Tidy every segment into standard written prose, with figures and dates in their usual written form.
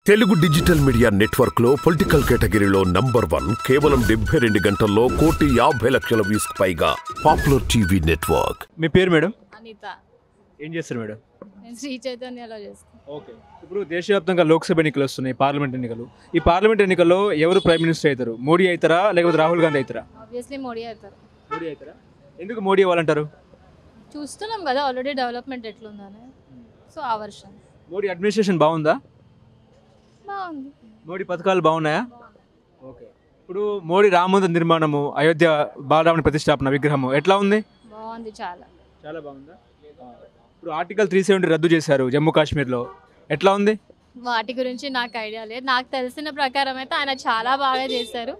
Telugu digital media network లో political కేటగిరీలో number 1 కేవలం 72 గంటల్లో 1,50,00,000 వ్యూస్ పైగా పాపులర్ టీవీ నెట్వర్క్. మీ పేరు మేడం? అనిత. ఏం చేస్తారు మేడం? నేను శ్రీ చైతన్యలో చేస్తాను. ఓకే. ఇప్పుడు దేశవ్యాప్తంగా లోక్సభ ఎన్నికలు వస్తున్నాయి, పార్లమెంట్ ఎన్నికలు. ఈ పార్లమెంట్ ఎన్నికల్లో ఎవరు ప్రైమ్ మినిస్టర్ అవుతారు? మోడీ అవుతారా లేకపోతే రాహుల్ గాంధీ అవుతారా? ఆబ్వియస్లీ మోడీ అవుతారు. మోడీ అవుతారా? ఎందుకు మోడీ అవ్వాలంటారు? చూస్తున్నాం కదా ఆల్రెడీ డెవలప్మెంట్ ఎట్లుందని, సో ఆ వర్షన్ మోడీ అడ్మినిస్ట్రేషన్ బాగుందా? బాగుంది. మోడీ పథకాలు బాగున్నాయా? ఓకే. ఇప్పుడు మోడీ రామ మందిర నిర్మాణము, అయోధ్య బాలరాముని ప్రతిష్టాపన విగ్రహము ఎట్లా ఉంది? బాగుంది, చాలా చాలా బాగుందా? ఇప్పుడు ఆర్టికల్ 370 రద్దు చేశారు జమ్మూ కాశ్మీర్లో, ఎట్లా ఉంది? వాటి గురించి నాకు ఐడియా లేదు. నాకు తెలిసిన ప్రకారం అయితే ఆయన చాలా బాగా చేశారు.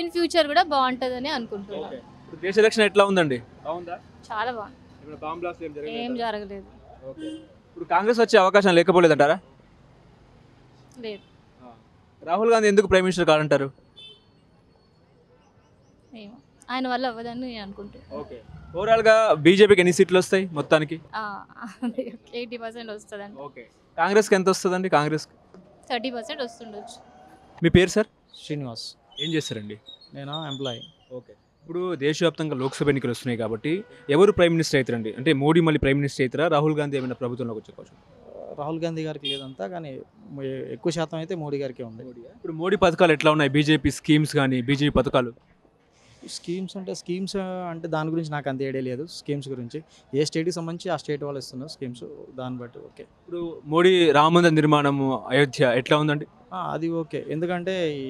ఇన్ ఫ్యూచర్ కూడా బాగుంటుందని అనుకుంటున్నాను. ఇప్పుడు దేశ రక్షణ ఎట్లా ఉందండి? బాగుందా? చాలా బాగుంది. ఇప్పుడు బాంబ్ బ్లాస్ట్ ఏం జరగలేదు. ఓకే. ఇప్పుడు కాంగ్రెస్ వచ్చే అవకాశం లేకపోలేదంటారా? లేదు. రాహుల్ గాంధీ ఎందుకు ప్రైమ్ మినిస్టర్ కాదంటారు? ఏమో ఆయన వల్ల అవ్వదని నేను అనుకుంటున్నాను. ఓకే. ఓవరాల్గా బీజేపీకి ఎన్ని సీట్లు వస్తాయి మొత్తానికి? 80% వస్తుందండి. ఓకే. కాంగ్రెస్కి ఎంత వస్తుందండి? కాంగ్రెస్కి 30% వస్తుండొచ్చు. మీ పేరు సార్? శ్రీనివాస్. ఏం చేస్తారండి? నేను ఎంప్లాయీ. ఓకే. ఇప్పుడు దేశవ్యాప్తంగా లోక్సభ ఎన్నికలు వస్తున్నాయి కాబట్టి ఎవరు ప్రైమ్ మినిస్టర్ అవుతారండి? అంటే మోడీ మళ్ళీ ప్రైమ్ మినిస్టర్ అవుతారా, రాహుల్ గాంధీ ఏమైనా ప్రభుత్వంలోకి వచ్చే అవకాశం? రాహుల్ గాంధీ గారికి లేదంతా, కానీ ఎక్కువ శాతం అయితే మోడీ గారికి ఉంది. ఇప్పుడు మోడీ పథకాలు ఎట్లా ఉన్నాయి? బీజేపీ స్కీమ్స్ కానీ బీజేపీ పథకాలు? స్కీమ్స్ అంటే దాని గురించి నాకు అంత ఐడియా లేదు. స్కీమ్స్ గురించి ఏ స్టేట్కి సంబంధించి ఆ స్టేట్ వాళ్ళు ఇస్తున్నారు స్కీమ్స్, దాన్ని బట్టి ఓకే. ఇప్పుడు మోడీ రామ మందిర నిర్మాణము అయోధ్య ఎట్లా ఉందండి? అది ఓకే. ఎందుకంటే ఈ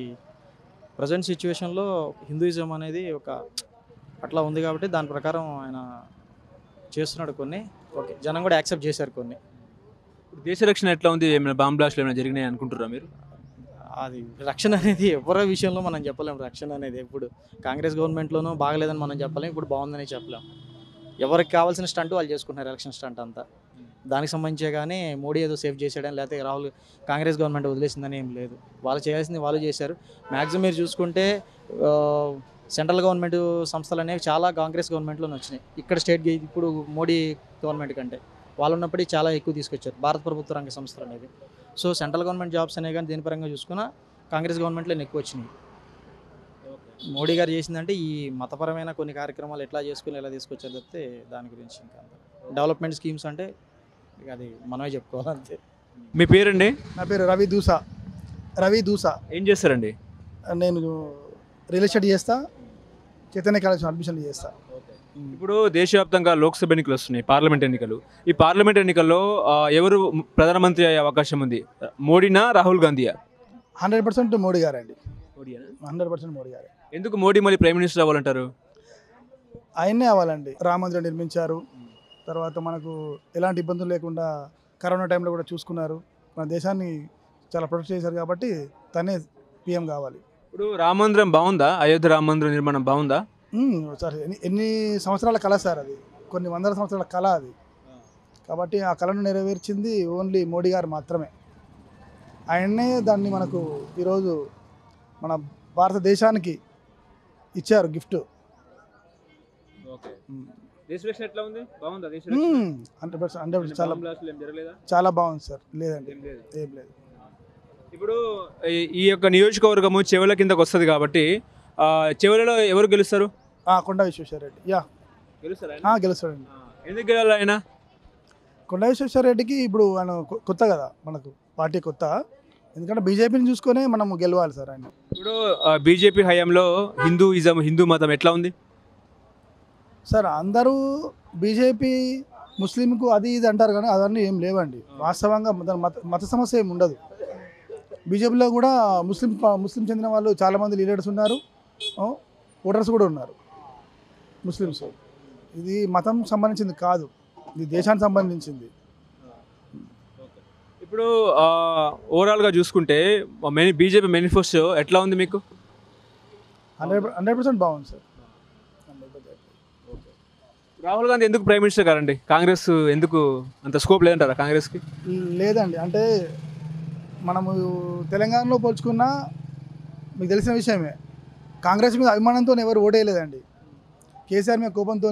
ప్రజెంట్ సిచ్యువేషన్లో హిందూయిజం అనేది ఒక అట్లా ఉంది కాబట్టి దాని ప్రకారం ఆయన చేస్తున్నాడు కొన్ని. ఓకే, జనం కూడా యాక్సెప్ట్ చేశారు కొన్ని. ఇప్పుడు దేశ రక్షణ ఎట్లా ఉంది? ఏమైనా బాంబ్ బ్లాస్ట్లు ఏమైనా జరిగినాయి అనుకుంటారా మీరు? అది రక్షణ అనేది ఎవరి విషయంలో మనం చెప్పలేం. రక్షణ అనేది ఇప్పుడు కాంగ్రెస్ గవర్నమెంట్లోనూ బాగలేదని మనం చెప్పలేం, ఇప్పుడు బాగుందని చెప్పలేం. ఎవరికి కావాల్సిన స్టంట్ వాళ్ళు చేసుకుంటున్నారు, ఎలక్షన్ స్టంట్ అంతా దానికి సంబంధించే. కానీ మోడీ ఏదో సేఫ్ చేసాడని లేకపోతే రాహుల్ కాంగ్రెస్ గవర్నమెంట్ వదిలేసిందని ఏం లేదు. వాళ్ళు చేయాల్సింది వాళ్ళు చేశారు. మ్యాక్సిమం మీరు చూసుకుంటే సెంట్రల్ గవర్నమెంట్ సంస్థలు అనేవి చాలా కాంగ్రెస్ గవర్నమెంట్లోనే వచ్చినాయి. ఇక్కడ స్టేట్ ఇప్పుడు మోడీ గవర్నమెంట్ కంటే వాళ్ళు ఉన్నప్పటికీ చాలా ఎక్కువ తీసుకొచ్చారు భారత ప్రభుత్వ రంగ సంస్థలు అనేవి. సో సెంట్రల్ గవర్నమెంట్ జాబ్స్ అనేవి కానీ దేని పరంగా చూసుకున్నా కాంగ్రెస్ గవర్నమెంట్లో ఎక్కువ వచ్చినాయి. మోడీ గారు చేసిందంటే ఈ మతపరమైన కొన్ని కార్యక్రమాలు ఎట్లా చేసుకుని ఎలా తీసుకొచ్చారు తప్పితే దాని గురించి ఇంకా డెవలప్మెంట్ స్కీమ్స్ అంటే ఇక అది మనమే చెప్పుకోవాలంతే. మీ పేరండి? నా పేరు రవి దూసా. ఏం చేస్తారండి? నేను రియల్ ఎస్టేట్ చేస్తా, చైతన్య కాలేజ్ అడ్మిషన్ చేస్తా. ఇప్పుడు దేశవ్యాప్తంగా లోక్సభ ఎన్నికలు వస్తున్నాయి, పార్లమెంట్ ఎన్నికలు. ఈ పార్లమెంట్ ఎన్నికల్లో ఎవరు ప్రధానమంత్రి అయ్యే అవకాశం ఉంది? మోడీనా రాహుల్ గాంధీయా? 100% మోడీ గారే అండి. 100% మోడీ గారే. ఎందుకు మోడీ మళ్ళీ ప్రైమ్ మినిస్టర్ అవ్వాలంటారు? ఆయన్నే అవ్వాలండి. రామ మందిరం నిర్మించారు, తర్వాత మనకు ఎలాంటి ఇబ్బందులు లేకుండా కరోనా టైంలో కూడా చూసుకున్నారు, మన దేశాన్ని చాలా ప్రొటెక్ట్ చేశారు కాబట్టి తనే పిఎం కావాలి. ఇప్పుడు రామ మందిరం బాగుందా? అయోధ్య రామ మందిరం నిర్మాణం బాగుందా? సార్ ఎన్ని సంవత్సరాల కళ సార్, అది కొన్ని వందల సంవత్సరాల కళ అది. కాబట్టి ఆ కళను నెరవేర్చింది ఓన్లీ మోడీ గారు మాత్రమే. ఆయన్నే దాన్ని మనకు ఈరోజు మన భారతదేశానికి ఇచ్చారు గిఫ్ట్. ఎట్లా ఉంది? బాగుందా? 100% చాలా బాగుంది సార్. లేదండి, ఏం లేదు. ఇప్పుడు ఈ యొక్క నియోజకవర్గము చెవుల కిందకు వస్తుంది కాబట్టి చెవులలో ఎవరు గెలుస్తారు? కొండా విశ్వేశ్వరరెడ్డి. గెలుస్తాడండి. ఎందుకు గెలవాలి ఆయన? కొండా విశ్వేశ్వరరెడ్డికి ఇప్పుడు ఆయన కొత్త కదా, మనకు పార్టీ కొత్త. ఎందుకంటే బీజేపీని చూసుకొని మనం గెలవాలి సార్ ఆయన. ఇప్పుడు బీజేపీ హయాంలో హిందూ మతం ఎట్లా ఉంది సార్? అందరూ బీజేపీ ముస్లింకు అది ఇది అంటారు కానీ అవన్నీ ఏం లేవండి. వాస్తవంగా మత సమస్య ఏమి ఉండదు. బీజేపీలో కూడా ముస్లిం చెందిన వాళ్ళు చాలామంది లీడర్స్ ఉన్నారు, ఓటర్స్ కూడా ఉన్నారు ముస్లిమ్స్. ఇది మతం సంబంధించింది కాదు, ఇది దేశానికి సంబంధించింది. ఇప్పుడు ఓవరాల్గా చూసుకుంటే బీజేపీ మేనిఫెస్టో ఎట్లా ఉంది మీకు? 100% బాగుంది సార్. రాహుల్ గాంధీ ఎందుకు ప్రైమ్ మినిస్టర్ కాదండి? కాంగ్రెస్ ఎందుకు అంత స్కోప్ లేదంటారా కాంగ్రెస్కి? లేదండి, అంటే మనము తెలంగాణలో పోల్చుకున్నా మీకు తెలిసిన విషయమే, కాంగ్రెస్ మీద అభిమానంతో ఎవరు ఓటేయలేదండి. కేసీఆర్ మీద కోపంతో